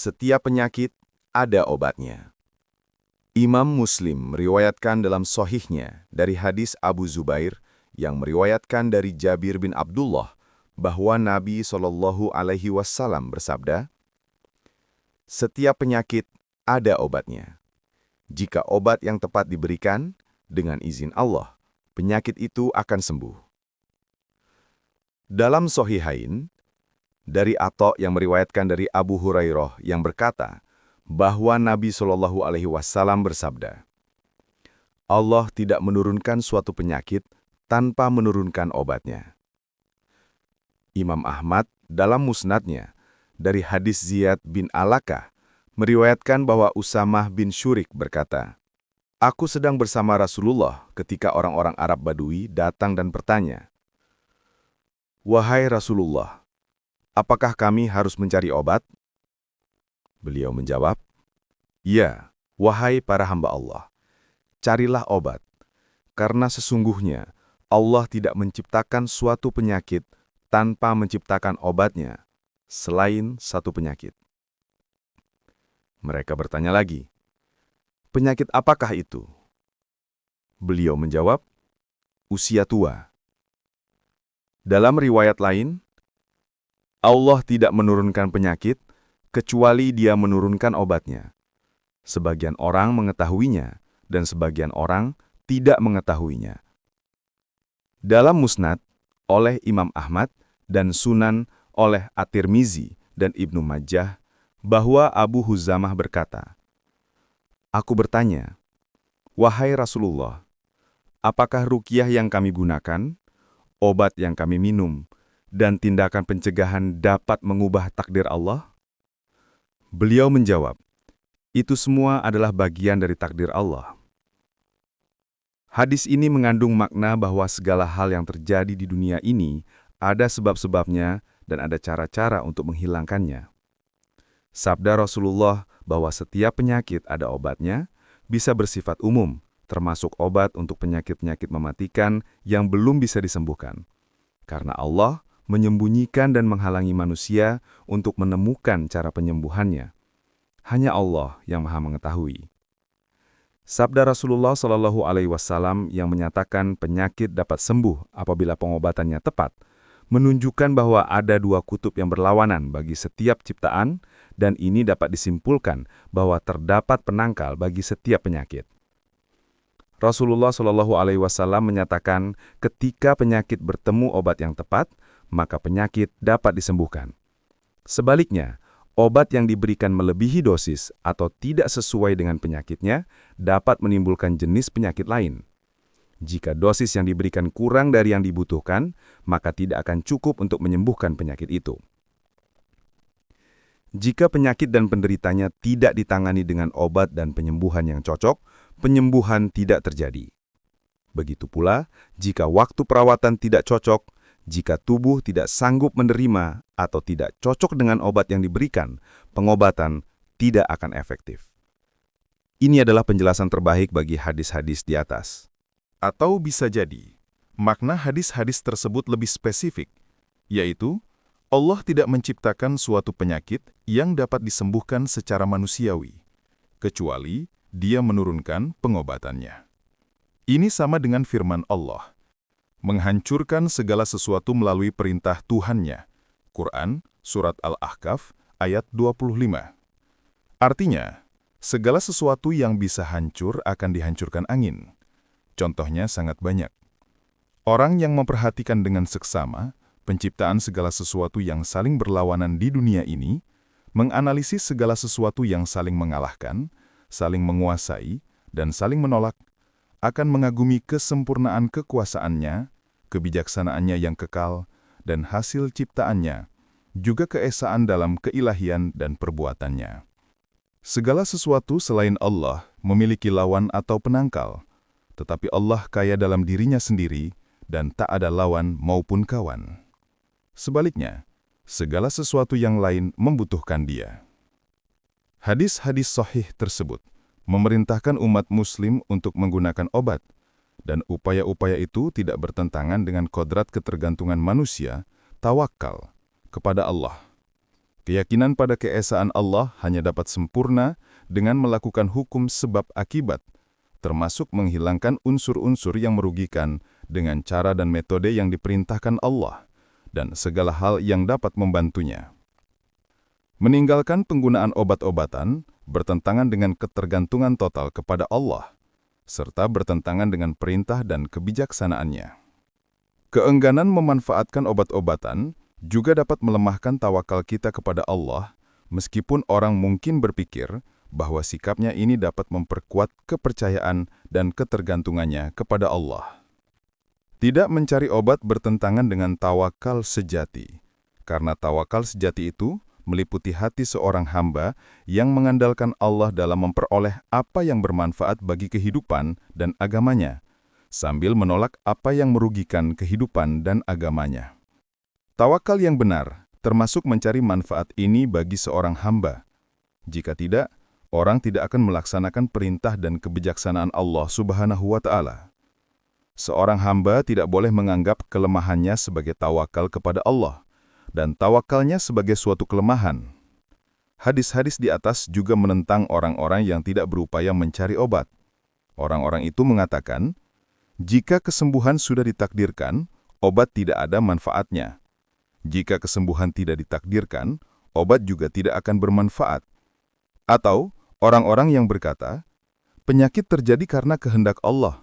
Setiap penyakit ada obatnya. Imam Muslim meriwayatkan dalam Sahihnya dari hadis Abu Zubair yang meriwayatkan dari Jabir bin Abdullah bahwa Nabi SAW bersabda, "Setiap penyakit ada obatnya. Jika obat yang tepat diberikan, dengan izin Allah, penyakit itu akan sembuh." Dalam Sahihain, dari Atha yang meriwayatkan dari Abu Hurairah yang berkata bahwa Nabi SAW bersabda, "Allah tidak menurunkan suatu penyakit tanpa menurunkan obatnya." Imam Ahmad dalam musnadnya dari hadis Ziyad bin Alaqah meriwayatkan bahwa Usamah bin Syurik berkata, "Aku sedang bersama Rasulullah ketika orang-orang Arab Badui datang dan bertanya, 'Wahai Rasulullah, apakah kami harus mencari obat?' Beliau menjawab, 'Ya, wahai para hamba Allah, carilah obat, karena sesungguhnya Allah tidak menciptakan suatu penyakit tanpa menciptakan obatnya, selain satu penyakit.' Mereka bertanya lagi, 'Penyakit apakah itu?' Beliau menjawab, 'Usia tua.' Dalam riwayat lain, Allah tidak menurunkan penyakit kecuali Dia menurunkan obatnya. Sebagian orang mengetahuinya dan sebagian orang tidak mengetahuinya. Dalam Musnad oleh Imam Ahmad dan Sunan oleh At-Tirmizi dan Ibnu Majah bahwa Abu Huzamah berkata, "Aku bertanya, 'Wahai Rasulullah, apakah ruqyah yang kami gunakan, obat yang kami minum, dan tindakan pencegahan dapat mengubah takdir Allah?' Beliau menjawab, 'Itu semua adalah bagian dari takdir Allah.'" Hadis ini mengandung makna bahwa segala hal yang terjadi di dunia ini ada sebab-sebabnya dan ada cara-cara untuk menghilangkannya. Sabda Rasulullah bahwa setiap penyakit ada obatnya bisa bersifat umum, termasuk obat untuk penyakit-penyakit mematikan yang belum bisa disembuhkan. Karena Allah menyembunyikan dan menghalangi manusia untuk menemukan cara penyembuhannya. Hanya Allah yang Maha Mengetahui. Sabda Rasulullah SAW yang menyatakan penyakit dapat sembuh apabila pengobatannya tepat, menunjukkan bahwa ada dua kutub yang berlawanan bagi setiap ciptaan, dan ini dapat disimpulkan bahwa terdapat penangkal bagi setiap penyakit. Rasulullah SAW menyatakan ketika penyakit bertemu obat yang tepat, maka penyakit dapat disembuhkan. Sebaliknya, obat yang diberikan melebihi dosis atau tidak sesuai dengan penyakitnya dapat menimbulkan jenis penyakit lain. Jika dosis yang diberikan kurang dari yang dibutuhkan, maka tidak akan cukup untuk menyembuhkan penyakit itu. Jika penyakit dan penderitanya tidak ditangani dengan obat dan penyembuhan yang cocok, penyembuhan tidak terjadi. Begitu pula, jika waktu perawatan tidak cocok, jika tubuh tidak sanggup menerima atau tidak cocok dengan obat yang diberikan, pengobatan tidak akan efektif. Ini adalah penjelasan terbaik bagi hadis-hadis di atas. Atau bisa jadi, makna hadis-hadis tersebut lebih spesifik, yaitu Allah tidak menciptakan suatu penyakit yang dapat disembuhkan secara manusiawi, kecuali Dia menurunkan pengobatannya. Ini sama dengan firman Allah, menghancurkan segala sesuatu melalui perintah Tuhannya. Quran, Surat Al-Ahqaf, ayat 25. Artinya, segala sesuatu yang bisa hancur akan dihancurkan angin. Contohnya sangat banyak. Orang yang memperhatikan dengan seksama penciptaan segala sesuatu yang saling berlawanan di dunia ini, menganalisis segala sesuatu yang saling mengalahkan, saling menguasai, dan saling menolak, akan mengagumi kesempurnaan kekuasaannya, kebijaksanaannya yang kekal, dan hasil ciptaannya, juga keesaan dalam keilahian dan perbuatannya. Segala sesuatu selain Allah memiliki lawan atau penangkal, tetapi Allah kaya dalam dirinya sendiri dan tak ada lawan maupun kawan. Sebaliknya, segala sesuatu yang lain membutuhkan Dia. Hadis-hadis sahih tersebut memerintahkan umat muslim untuk menggunakan obat, dan upaya-upaya itu tidak bertentangan dengan kodrat ketergantungan manusia, tawakal, kepada Allah. Keyakinan pada keesaan Allah hanya dapat sempurna dengan melakukan hukum sebab akibat, termasuk menghilangkan unsur-unsur yang merugikan dengan cara dan metode yang diperintahkan Allah, dan segala hal yang dapat membantunya. Meninggalkan penggunaan obat-obatan bertentangan dengan ketergantungan total kepada Allah, serta bertentangan dengan perintah dan kebijaksanaannya. Keengganan memanfaatkan obat-obatan juga dapat melemahkan tawakal kita kepada Allah, meskipun orang mungkin berpikir bahwa sikapnya ini dapat memperkuat kepercayaan dan ketergantungannya kepada Allah. Tidak mencari obat bertentangan dengan tawakal sejati, karena tawakal sejati itu meliputi hati seorang hamba yang mengandalkan Allah dalam memperoleh apa yang bermanfaat bagi kehidupan dan agamanya, sambil menolak apa yang merugikan kehidupan dan agamanya. Tawakal yang benar termasuk mencari manfaat ini bagi seorang hamba. Jika tidak, orang tidak akan melaksanakan perintah dan kebijaksanaan Allah Subhanahu wa Ta'ala. Seorang hamba tidak boleh menganggap kelemahannya sebagai tawakal kepada Allah, dan tawakalnya sebagai suatu kelemahan. Hadis-hadis di atas juga menentang orang-orang yang tidak berupaya mencari obat. Orang-orang itu mengatakan, jika kesembuhan sudah ditakdirkan, obat tidak ada manfaatnya. Jika kesembuhan tidak ditakdirkan, obat juga tidak akan bermanfaat. Atau orang-orang yang berkata, penyakit terjadi karena kehendak Allah,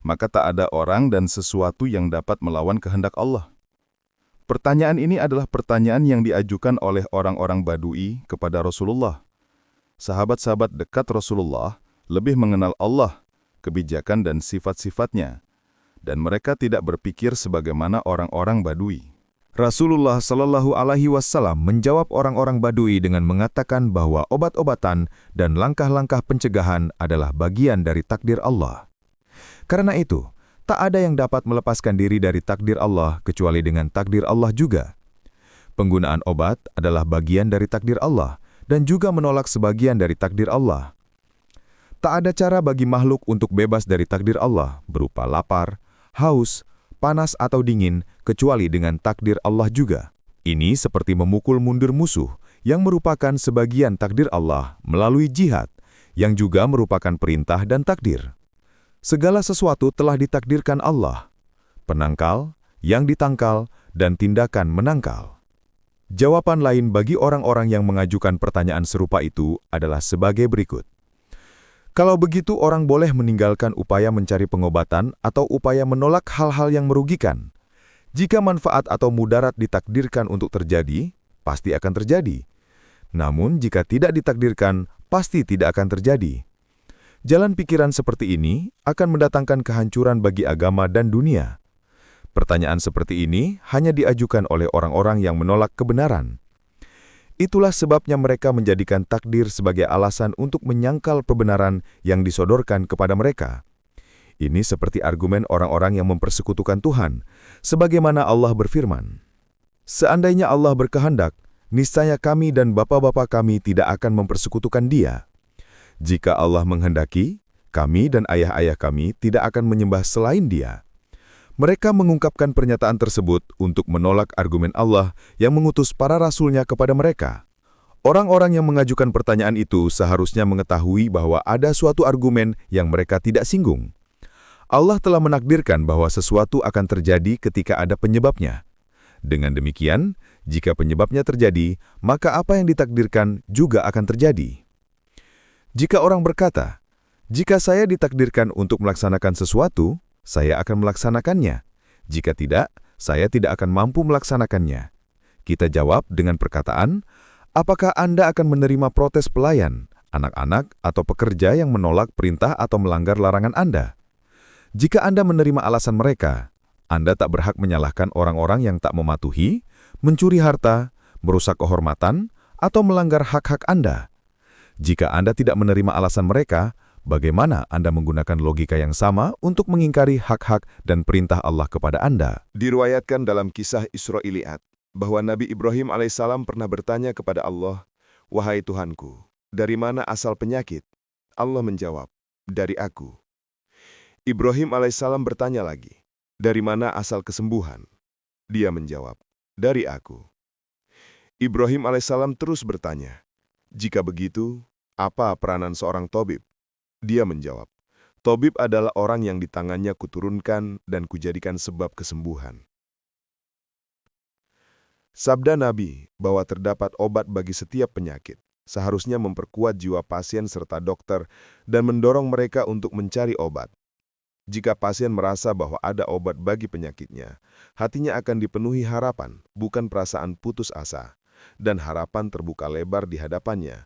maka tak ada orang dan sesuatu yang dapat melawan kehendak Allah. Pertanyaan ini adalah pertanyaan yang diajukan oleh orang-orang Badui kepada Rasulullah. Sahabat-sahabat dekat Rasulullah lebih mengenal Allah, kebijakan dan sifat-sifatnya, dan mereka tidak berpikir sebagaimana orang-orang Badui. Rasulullah Shallallahu Alaihi Wasallam menjawab orang-orang Badui dengan mengatakan bahwa obat-obatan dan langkah-langkah pencegahan adalah bagian dari takdir Allah. Karena itu, tak ada yang dapat melepaskan diri dari takdir Allah kecuali dengan takdir Allah juga. Penggunaan obat adalah bagian dari takdir Allah dan juga menolak sebagian dari takdir Allah. Tak ada cara bagi makhluk untuk bebas dari takdir Allah berupa lapar, haus, panas atau dingin, kecuali dengan takdir Allah juga. Ini seperti memukul mundur musuh yang merupakan sebagian takdir Allah melalui jihad, yang juga merupakan perintah dan takdir. Segala sesuatu telah ditakdirkan Allah, penangkal, yang ditangkal, dan tindakan menangkal. Jawaban lain bagi orang-orang yang mengajukan pertanyaan serupa itu adalah sebagai berikut. Kalau begitu, orang boleh meninggalkan upaya mencari pengobatan atau upaya menolak hal-hal yang merugikan. Jika manfaat atau mudarat ditakdirkan untuk terjadi, pasti akan terjadi. Namun, jika tidak ditakdirkan, pasti tidak akan terjadi. Jalan pikiran seperti ini akan mendatangkan kehancuran bagi agama dan dunia. Pertanyaan seperti ini hanya diajukan oleh orang-orang yang menolak kebenaran. Itulah sebabnya mereka menjadikan takdir sebagai alasan untuk menyangkal kebenaran yang disodorkan kepada mereka. Ini seperti argumen orang-orang yang mempersekutukan Tuhan, sebagaimana Allah berfirman, "Seandainya Allah berkehendak, niscaya kami dan bapa-bapa kami tidak akan mempersekutukan Dia. Jika Allah menghendaki, kami dan ayah-ayah kami tidak akan menyembah selain Dia." Mereka mengungkapkan pernyataan tersebut untuk menolak argumen Allah yang mengutus para rasulnya kepada mereka. Orang-orang yang mengajukan pertanyaan itu seharusnya mengetahui bahwa ada suatu argumen yang mereka tidak singgung. Allah telah menakdirkan bahwa sesuatu akan terjadi ketika ada penyebabnya. Dengan demikian, jika penyebabnya terjadi, maka apa yang ditakdirkan juga akan terjadi. Jika orang berkata, "Jika saya ditakdirkan untuk melaksanakan sesuatu, saya akan melaksanakannya. Jika tidak, saya tidak akan mampu melaksanakannya." Kita jawab dengan perkataan, apakah Anda akan menerima protes pelayan, anak-anak, atau pekerja yang menolak perintah atau melanggar larangan Anda? Jika Anda menerima alasan mereka, Anda tak berhak menyalahkan orang-orang yang tak mematuhi, mencuri harta, merusak kehormatan, atau melanggar hak-hak Anda. Jika Anda tidak menerima alasan mereka, bagaimana Anda menggunakan logika yang sama untuk mengingkari hak-hak dan perintah Allah kepada Anda? Diriwayatkan dalam kisah Israiliyat bahwa Nabi Ibrahim alaihissalam pernah bertanya kepada Allah, "Wahai Tuhanku, dari mana asal penyakit?" Allah menjawab, "Dari Aku." Ibrahim alaihissalam bertanya lagi, "Dari mana asal kesembuhan?" Dia menjawab, "Dari Aku." Ibrahim alaihissalam terus bertanya, "Jika begitu, apa peranan seorang tabib?" Dia menjawab, "Tabib adalah orang yang di tangannya kuturunkan dan kujadikan sebab kesembuhan." Sabda Nabi bahwa terdapat obat bagi setiap penyakit seharusnya memperkuat jiwa pasien serta dokter dan mendorong mereka untuk mencari obat. Jika pasien merasa bahwa ada obat bagi penyakitnya, hatinya akan dipenuhi harapan, bukan perasaan putus asa, dan harapan terbuka lebar di hadapannya.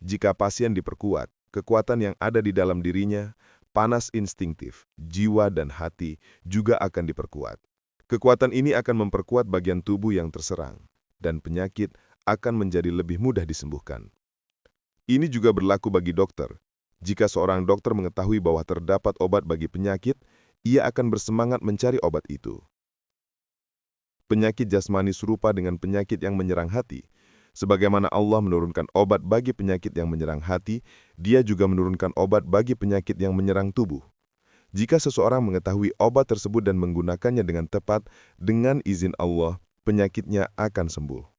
Jika pasien diperkuat, kekuatan yang ada di dalam dirinya, panas instingtif, jiwa dan hati juga akan diperkuat. Kekuatan ini akan memperkuat bagian tubuh yang terserang, dan penyakit akan menjadi lebih mudah disembuhkan. Ini juga berlaku bagi dokter. Jika seorang dokter mengetahui bahwa terdapat obat bagi penyakit, ia akan bersemangat mencari obat itu. Penyakit jasmani serupa dengan penyakit yang menyerang hati. Sebagaimana Allah menurunkan obat bagi penyakit yang menyerang hati, Dia juga menurunkan obat bagi penyakit yang menyerang tubuh. Jika seseorang mengetahui obat tersebut dan menggunakannya dengan tepat, dengan izin Allah, penyakitnya akan sembuh.